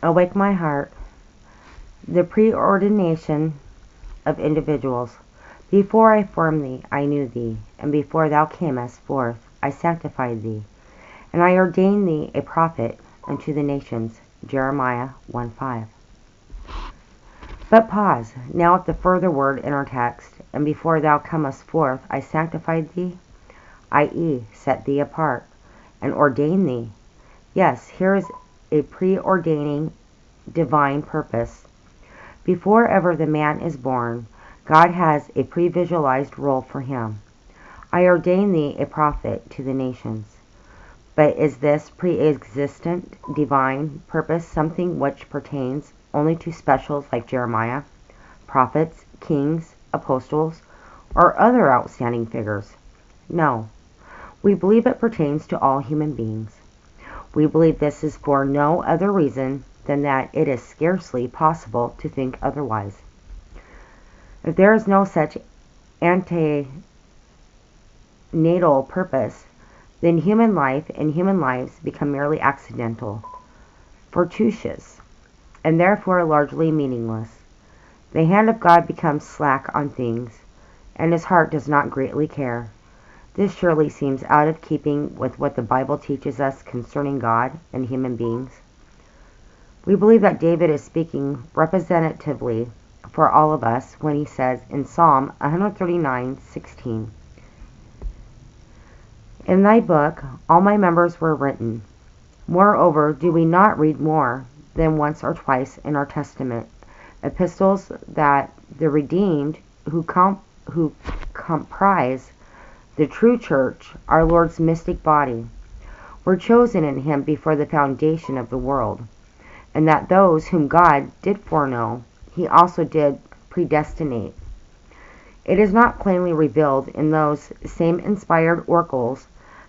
Awake my heart. The preordination of individuals. Before I formed thee, I knew thee, and before thou camest forth, I sanctified thee, and I ordained thee a prophet unto the nations. Jeremiah 1:5. But pause, now at the further word in our text, and before thou comest forth, I sanctified thee, i.e., set thee apart, and ordained thee. Yes, here is a preordaining divine purpose. Before ever the man is born, God has a pre-visualized role for him. I ordain thee a prophet to the nations. But is this pre-existent divine purpose something which pertains only to specials like Jeremiah, prophets, kings, apostles, or other outstanding figures? No. We believe it pertains to all human beings. We believe this is for no other reason than that it is scarcely possible to think otherwise. If there is no such antenatal purpose, then human life and human lives become merely accidental, fortuitous, and therefore largely meaningless. The hand of God becomes slack on things, and his heart does not greatly care. This surely seems out of keeping with what the Bible teaches us concerning God and human beings. We believe that David is speaking representatively for all of us when he says in Psalm 139:16, "In thy book all my members were written. Moreover, do we not read more than once or twice in our Testament epistles that the redeemed who comprise the true church, our Lord's mystic body, were chosen in him before the foundation of the world, and that those whom God did foreknow, he also did predestinate." It is not plainly revealed in those same inspired oracles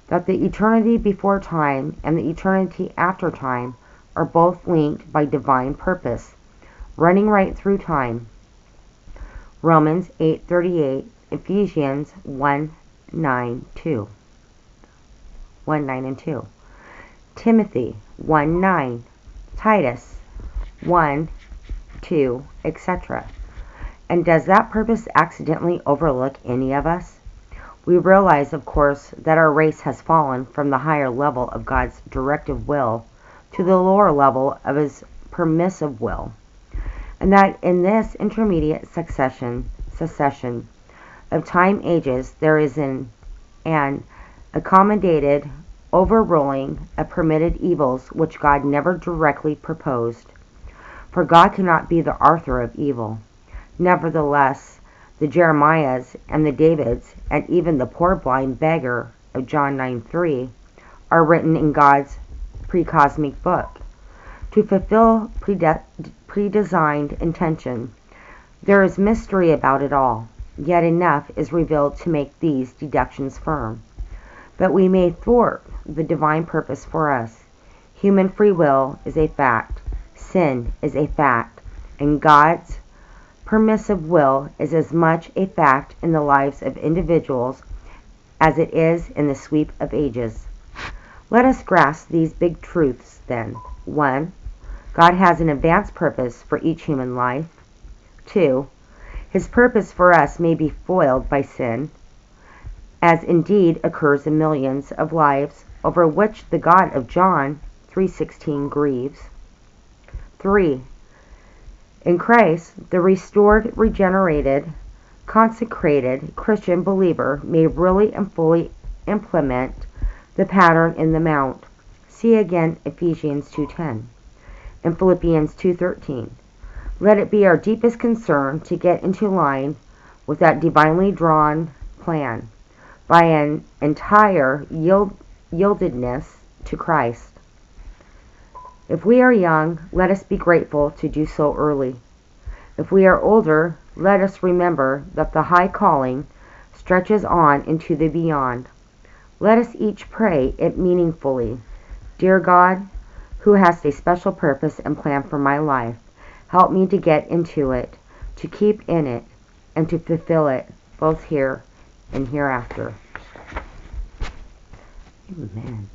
that the eternity before time and the eternity after time are both linked by divine purpose, running right through time. Romans 8:38, Ephesians 1:9-2. 1:9 and 2. Timothy 1:9, Titus 1:2, etc. And does that purpose accidentally overlook any of us? We realize, of course, that our race has fallen from the higher level of God's directive will to the lower level of his permissive will, and that in this intermediate succession of time ages there is an accommodated overruling of permitted evils which God never directly proposed. For God cannot be the author of evil. Nevertheless, the Jeremiahs and the Davids and even the poor blind beggar of John 9:3 are written in God's pre-cosmic book to fulfill predesigned intention. There is mystery about it all, yet enough is revealed to make these deductions firm. But we may thwart the divine purpose for us. Human free will is a fact, sin is a fact, and God's permissive will is as much a fact in the lives of individuals as it is in the sweep of ages. Let us grasp these big truths then. 1. God has an advanced purpose for each human life. 2. His purpose for us may be foiled by sin, as indeed occurs in millions of lives over which the God of John 3:16 grieves. 3. In Christ, the restored, regenerated, consecrated Christian believer may really and fully implement the pattern in the Mount. See again Ephesians 2:10 and Philippians 2:13. Let it be our deepest concern to get into line with that divinely drawn plan by an entire yieldedness to Christ. If we are young, let us be grateful to do so early. If we are older, let us remember that the high calling stretches on into the beyond. Let us each pray it meaningfully. Dear God, who has a special purpose and plan for my life, help me to get into it, to keep in it, and to fulfill it, both here and hereafter. Amen.